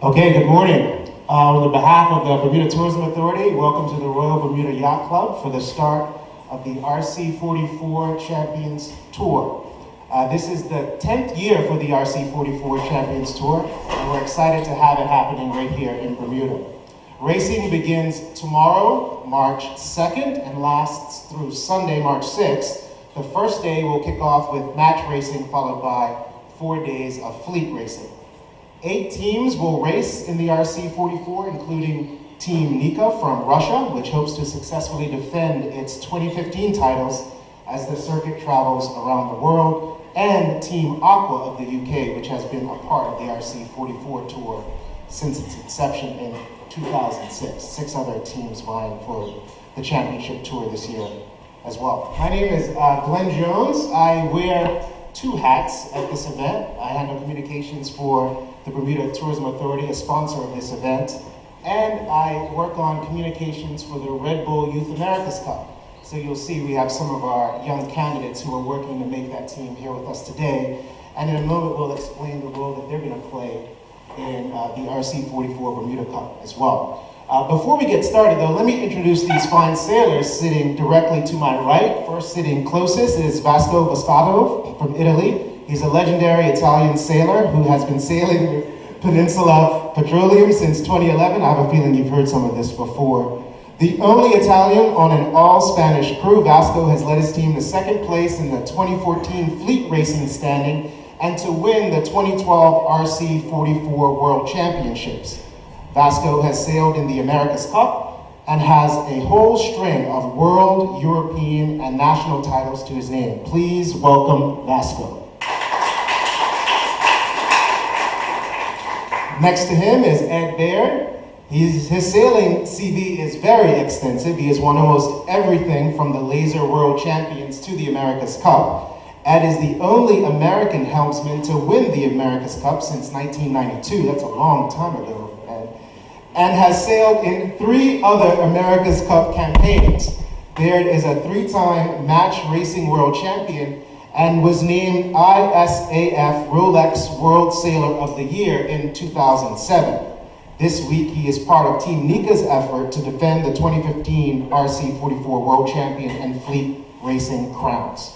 Okay, good morning. On behalf of the Bermuda Tourism Authority, welcome to the Royal Bermuda Yacht Club for the start of the RC44 Champions Tour. This is the 10th year for the RC44 Champions Tour, and we're excited to have it happening right here in Bermuda. Racing begins tomorrow, March 2nd, and lasts through Sunday, March 6th. The first day will kick off with match racing, followed by 4 days of fleet racing. 8 teams will race in the RC44, including Team Nika from Russia, which hopes to successfully defend its 2015 titles as the circuit travels around the world, and Team Aqua of the UK, which has been a part of the RC44 tour since its inception in 2006. 6 other teams vying for the championship tour this year as well. My name is Glenn Jones. I wear 2 hats at this event. I handle communications for the Bermuda Tourism Authority, a sponsor of this event, and I work on communications for the Red Bull Youth America's Cup. So you'll see we have some of our young candidates who are working to make that team here with us today, and in a moment we'll explain the role that they're going to play in the RC44 Bermuda Cup as well. Before we get started though, let me introduce these fine sailors sitting directly to my right. First sitting closest is Vasco Boscato from Italy. He's a legendary Italian sailor who has been sailing with Peninsula Petroleum since 2011. I have a feeling you've heard some of this before. The only Italian on an all-Spanish crew, Vasco has led his team to 2nd place in the 2014 fleet racing standing and to win the 2012 RC44 World Championships. Vasco has sailed in the America's Cup and has a whole string of world, European, and national titles to his name. Please welcome Vasco. Next to him is Ed Baird. His sailing CV is very extensive. He has won almost everything from the Laser World Champions to the America's Cup. Ed is the only American helmsman to win the America's Cup since 1992. That's a long time ago, Ed. And has sailed in 3 other America's Cup campaigns. Baird is a 3-time match racing world champion and was named ISAF Rolex World Sailor of the Year in 2007. This week, he is part of Team Nika's effort to defend the 2015 RC44 World Champion and Fleet Racing crowns.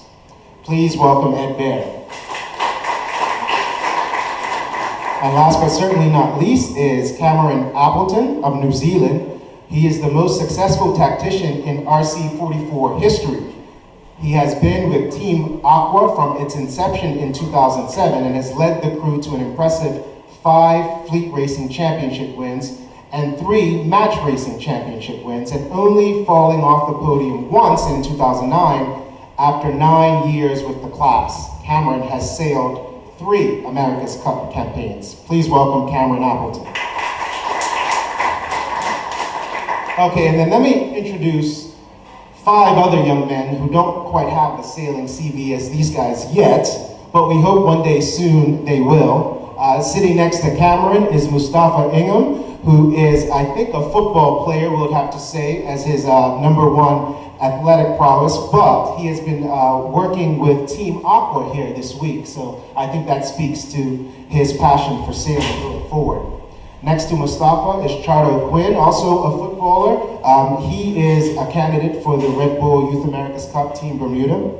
Please welcome Ed Baird. And last but certainly not least is Cameron Appleton of New Zealand. He is the most successful tactician in RC44 history. He has been with Team Aqua from its inception in 2007 and has led the crew to an impressive 5 fleet racing championship wins and 3 match racing championship wins, and only falling off the podium once in 2009 after 9 years with the class. Cameron has sailed 3 America's Cup campaigns. Please welcome Cameron Appleton. Okay, and then let me introduce 5 other young men who don't quite have the sailing CV as these guys yet, but we hope one day soon they will. Sitting next to Cameron is Mustafa Ingham, who is, I think, a football player, we'll have to say, as his #1 athletic prowess, but he has been working with Team Aqua here this week, so I think that speaks to his passion for sailing going forward. Next to Mustafa is Chardo Quinn, also a footballer. He is a candidate for the Red Bull Youth America's Cup Team Bermuda,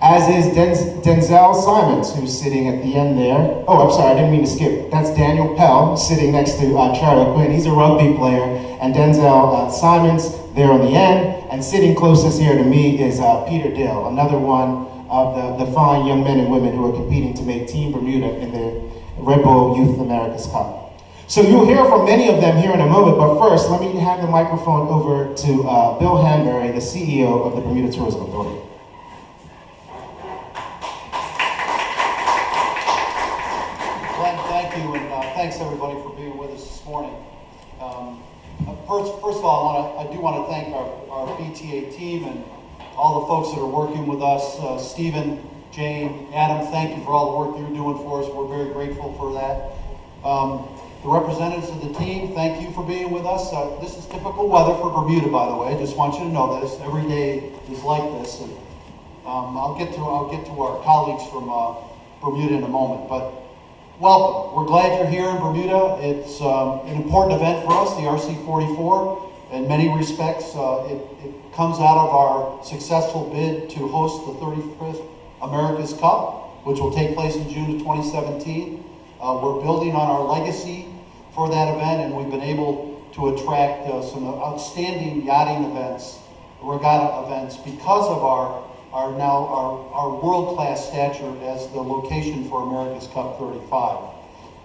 as is Denzel Simons, who's sitting at the end there. Oh, I'm sorry, I didn't mean to skip. That's Daniel Pell, sitting next to Chardo Quinn. He's a rugby player, and Denzel Simons there on the end. And sitting closest here to me is Peter Dill, another one of the fine young men and women who are competing to make Team Bermuda in the Red Bull Youth America's Cup. So you'll hear from many of them here in a moment, but first, let me hand the microphone over to Bill Hanbury, the CEO of the Bermuda Tourism Authority. Glenn, thank you, and thanks everybody for being with us this morning. First of all, I do want to thank our BTA team and all the folks that are working with us. Stephen, Jane, Adam, thank you for all the work you're doing for us. We're very grateful for that. The representatives of the team, thank you for being with us. This is typical weather for Bermuda, by the way. I just want you to know this. Every day is like this. And, I'll get to our colleagues from Bermuda in a moment. But welcome. We're glad you're here in Bermuda. It's an important event for us, the RC44. In many respects, it comes out of our successful bid to host the 35th America's Cup, which will take place in June of 2017. We're building on our legacy for that event, and we've been able to attract some outstanding yachting events, regatta events, because of our world-class stature as the location for America's Cup 35.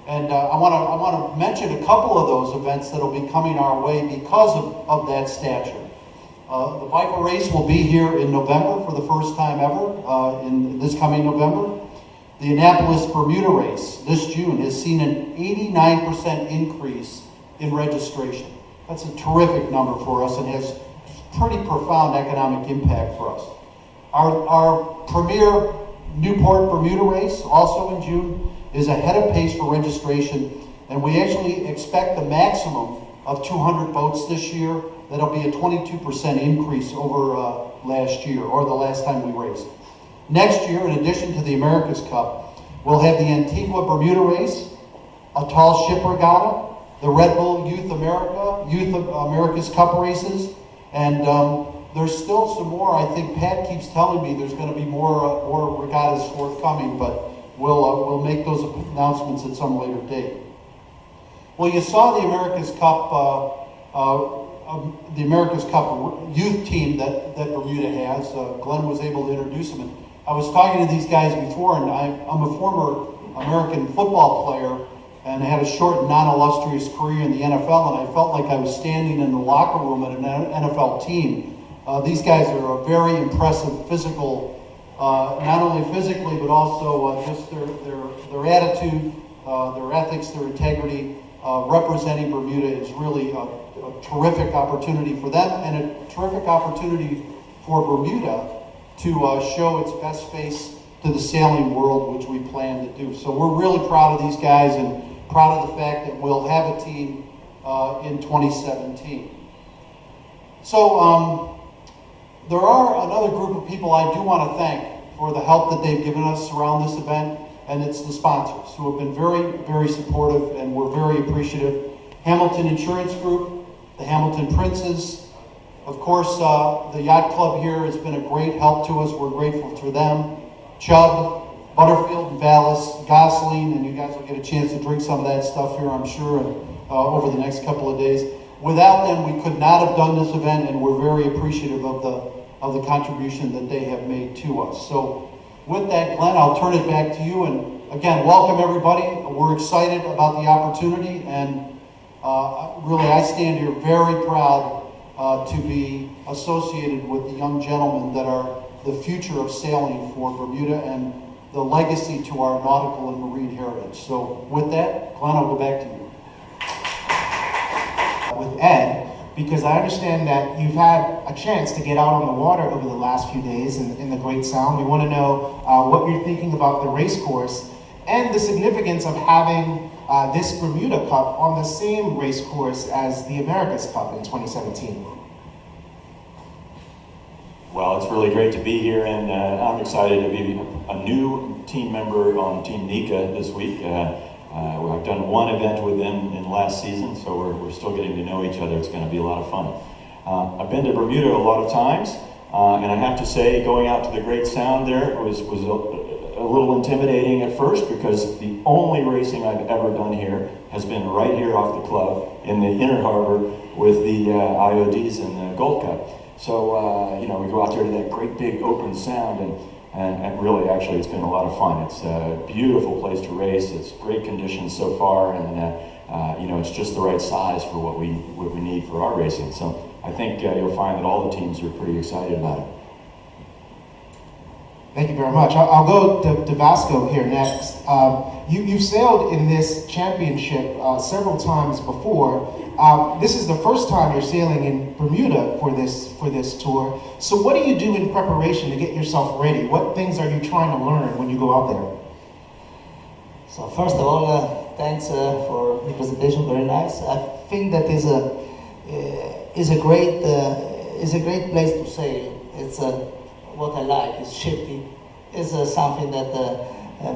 And I want to mention a couple of those events that will be coming our way because of that stature. The Viper Race will be here in November for the first time ever, in this coming November. The Annapolis Bermuda Race this June has seen an 89% increase in registration. That's a terrific number for us and has pretty profound economic impact for us. Our premier Newport Bermuda Race, also in June, is ahead of pace for registration, and we actually expect the maximum of 200 boats this year. That'll be a 22% increase over last year, or the last time we raced. Next year, in addition to the America's Cup, we'll have the Antigua Bermuda Race, a tall ship regatta, the Red Bull Youth America's Cup races, and there's still some more. I think Pat keeps telling me there's going to be more regattas forthcoming, but we'll make those announcements at some later date. Well, you saw the America's Cup youth team that Bermuda has. Glenn was able to introduce them. And I was talking to these guys before, and I'm a former American football player and had a short, non-illustrious career in the NFL, and I felt like I was standing in the locker room at an NFL team. These guys are a very impressive physical, not only physically, but also just their attitude, their ethics, their integrity. Representing Bermuda is really a terrific opportunity for them and a terrific opportunity for Bermuda to show its best face to the sailing world, which we plan to do. So we're really proud of these guys and proud of the fact that we'll have a team in 2017. So there are another group of people I do want to thank for the help that they've given us around this event, and it's the sponsors who have been very, very supportive, and we're very appreciative. Hamilton Insurance Group, the Hamilton Princes, of course, the Yacht Club here has been a great help to us. We're grateful for them. Chubb, Butterfield and Vallis, Gosling, and you guys will get a chance to drink some of that stuff here, I'm sure, over the next couple of days. Without them, we could not have done this event, and we're very appreciative of the contribution that they have made to us. So with that, Glenn, I'll turn it back to you. And again, welcome everybody. We're excited about the opportunity, and really I stand here very proud to be associated with the young gentlemen that are the future of sailing for Bermuda and the legacy to our nautical and marine heritage. So with that, Glenn, I'll go back to you. With Ed, because I understand that you've had a chance to get out on the water over the last few days in the Great Sound. We want to know what you're thinking about the race course and the significance of having this Bermuda Cup on the same race course as the America's Cup in 2017. Well, it's really great to be here, and I'm excited to be a new team member on Team Nika this week. I've done one event with them in last season, so we're still getting to know each other. It's going to be a lot of fun. I've been to Bermuda a lot of times, and I have to say, going out to the Great Sound there was a little intimidating at first, because the only racing I've ever done here has been right here off the club in the inner harbor with the IODs and the Gold Cup. So, we go out there to that great big open sound, and really, actually, it's been a lot of fun. It's a beautiful place to race. It's great conditions so far, and it's just the right size for what we need for our racing. So I think you'll find that all the teams are pretty excited about it. Thank you very much. I'll go to Vasco here next. You've sailed in this championship several times before. This is the first time you're sailing in Bermuda for this tour. So what do you do in preparation to get yourself ready? What things are you trying to learn when you go out there? So first of all, thanks for the presentation. Very nice. I think that is a great place to sail. It's what I like. It's shifty. It's something that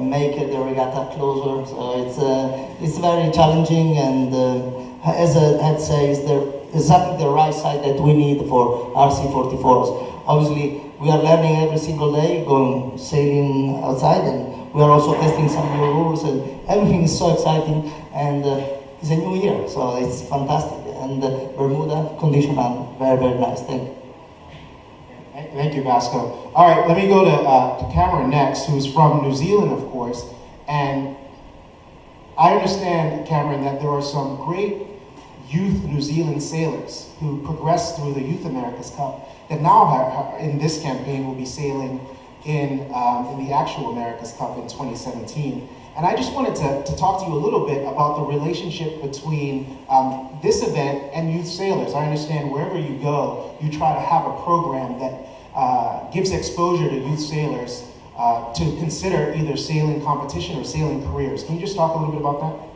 make the regatta closer. So it's very challenging, and as Ed says, there exactly the right side that we need for RC44s. Obviously, we are learning every single day, going sailing outside, and we are also testing some new rules, and everything is so exciting, and it's a new year, so it's fantastic. And Bermuda conditions are very, very nice. Thank you. Thank you, Vasco. All right, let me go to Cameron next, who's from New Zealand, of course. And I understand, Cameron, that there are some great youth New Zealand sailors who progressed through the Youth America's Cup that now, in this campaign, will be sailing in the actual America's Cup in 2017. And I just wanted to talk to you a little bit about the relationship between this event and youth sailors. I understand wherever you go, you try to have a program that gives exposure to youth sailors to consider either sailing competition or sailing careers. Can you just talk a little bit about that?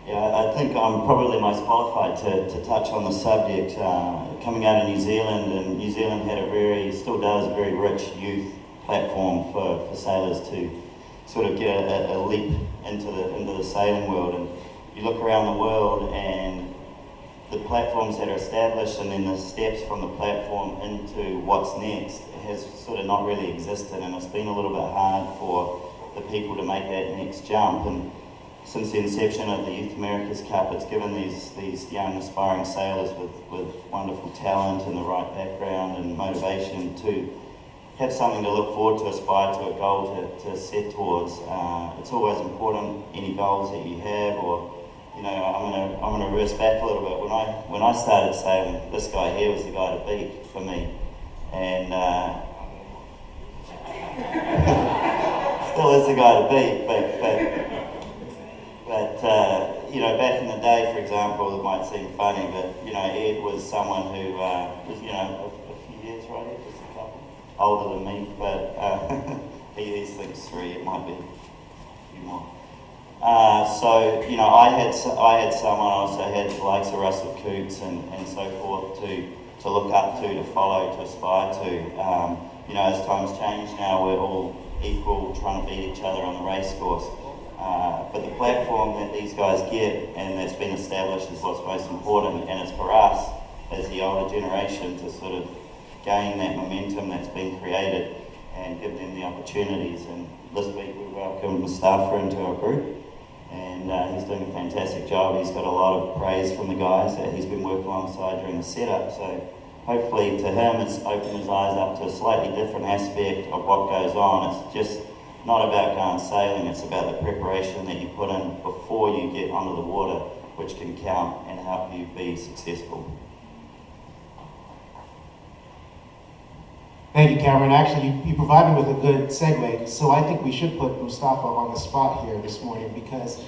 Yeah, I think I'm probably most qualified to touch on the subject. Coming out of New Zealand, and New Zealand had still does a very rich youth platform for sailors to sort of get a leap into the sailing world. And you look around the world, and the platforms that are established, and then the steps from the platform into what's next has sort of not really existed, and it's been a little bit hard for the people to make that next jump. And since the inception of the Youth America's Cup, it's given these young aspiring sailors with wonderful talent and the right background and motivation to have something to look forward to, aspire to, a goal to set towards. It's always important, any goals that you have, or I'm gonna reverse back a little bit. When I started sailing, this guy here was the guy to beat for me, and still is the guy to beat. But back in the day, for example, it might seem funny, but Ed was someone who was a few years, right? Ed, just a couple older than me, but he thinks 3. It might be a few more. I had someone, I also had the likes of Russell Coots and so forth to look up to follow, to aspire to. As times change now, we're all equal, trying to beat each other on the race course. But the platform that these guys get and that's been established is what's most important, and it's for us as the older generation to sort of gain that momentum that's been created and give them the opportunities. And this week we welcomed Mustafa into our group, and he's doing a fantastic job. He's got a lot of praise from the guys that he's been working alongside during the setup, so hopefully to him it's opened his eyes up to a slightly different aspect of what goes on. It's just not about going sailing, it's about the preparation that you put in before you get onto the water, which can count and help you be successful. Thank you, Cameron. Actually, you provide me with a good segue, so I think we should put Mustafa on the spot here this morning, because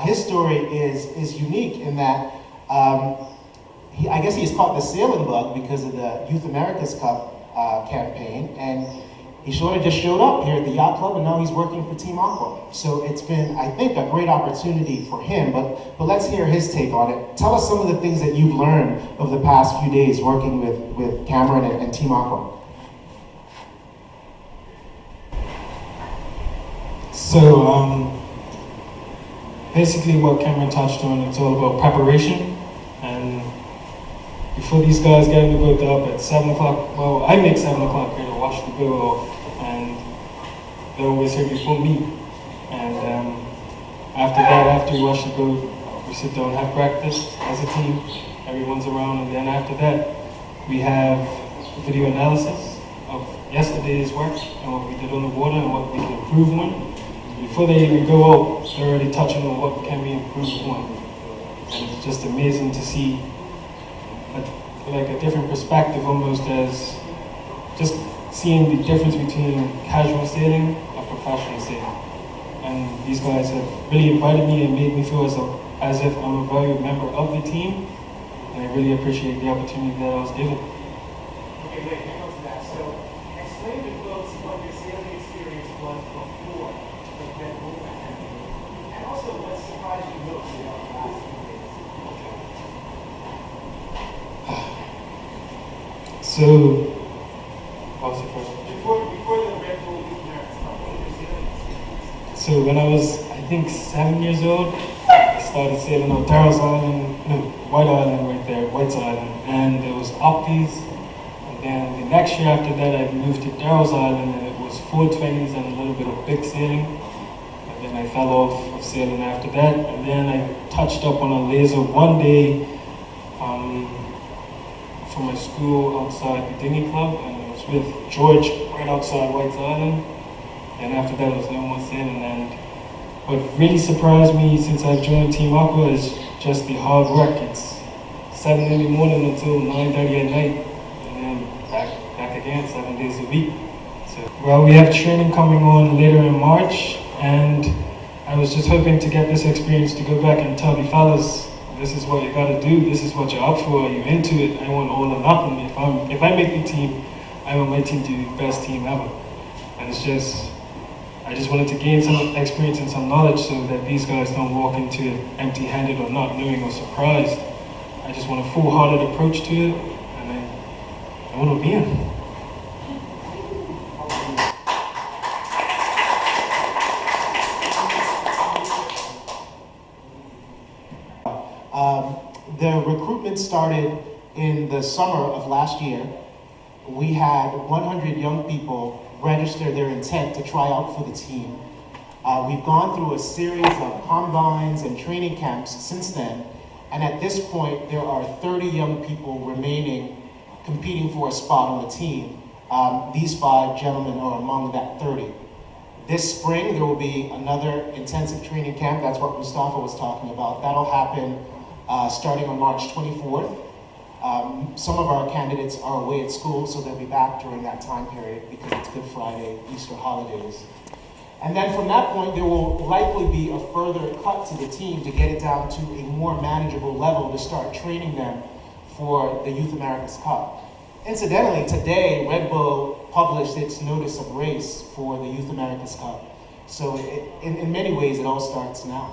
his story is unique in that I guess he's caught the sailing bug because of the Youth America's Cup campaign, and he sort of just showed up here at the yacht club, and now he's working for Team Aqua. So it's been, I think, a great opportunity for him, but let's hear his take on it. Tell us some of the things that you've learned over the past few days working with Cameron and Team Aqua. So, basically what Cameron touched on, it's all about preparation. And before these guys get in the boat up at 7 o'clock, well, I make 7 o'clock here to wash the boat off, and they're always here before me. And after we wash the boat, we sit down and have breakfast as a team. Everyone's around, and then after that, we have video analysis of yesterday's work and what we did on the water and what we can improve on. Before they even go out, they're already touching on what can be improved on. And it's just amazing to see a different perspective, almost as just seeing the difference between casual sailing and professional sailing. And these guys have really invited me and made me feel as if I'm a valued member of the team, and I really appreciate the opportunity that I was given. Okay, great. Hang on to that. So, explain to folks what your sailing experience was before the Bermuda campaign, and also what surprised you most about the last few days. So, what was the first question? Before the Red Bull Youth America's So when I was, I think, 7 years old, I started sailing on Darrow's Island, no, White Island right there, White's Island, and there was Opties. And then the next year after that, I moved to Darrow's Island, and it was 420s and a little bit of big sailing. And then I fell off of sailing after that, and then I touched up on a laser one day for my school outside the dinghy club, and I was with George right outside White's Island. And after that, I was no more sailing. And what really surprised me since I've joined Team Aqua is just the hard work. It's 7 in the morning until 9:30 at night, and then back again 7 days a week. So, well, we have training coming on later in March, and I was just hoping to get this experience to go back and tell the fellas, this is what you gotta do, this is what you're up for, you're into it, I want all or nothing. If I make the team, I want my team to be the best team ever. And I just wanted to gain some experience and some knowledge so that these guys don't walk into it empty-handed or not knowing or surprised. I just want a full-hearted approach to it, and I want to be in. The recruitment started in the summer of last year. We had 100 young people register their intent to try out for the team. We've gone through a series of combines and training camps since then, and at this point there are 30 young people remaining competing for a spot on the team. These 5 gentlemen are among that 30. This spring there will be another intensive training camp. That's what Mustafa was talking about. That'll happen starting on March 24th. Some of our candidates are away at school, so they'll be back during that time period because it's Good Friday, Easter holidays. And then from that point, there will likely be a further cut to the team to get it down to a more manageable level to start training them for the Youth America's Cup. Incidentally, today, Red Bull published its notice of race for the Youth America's Cup. So in many ways, it all starts now.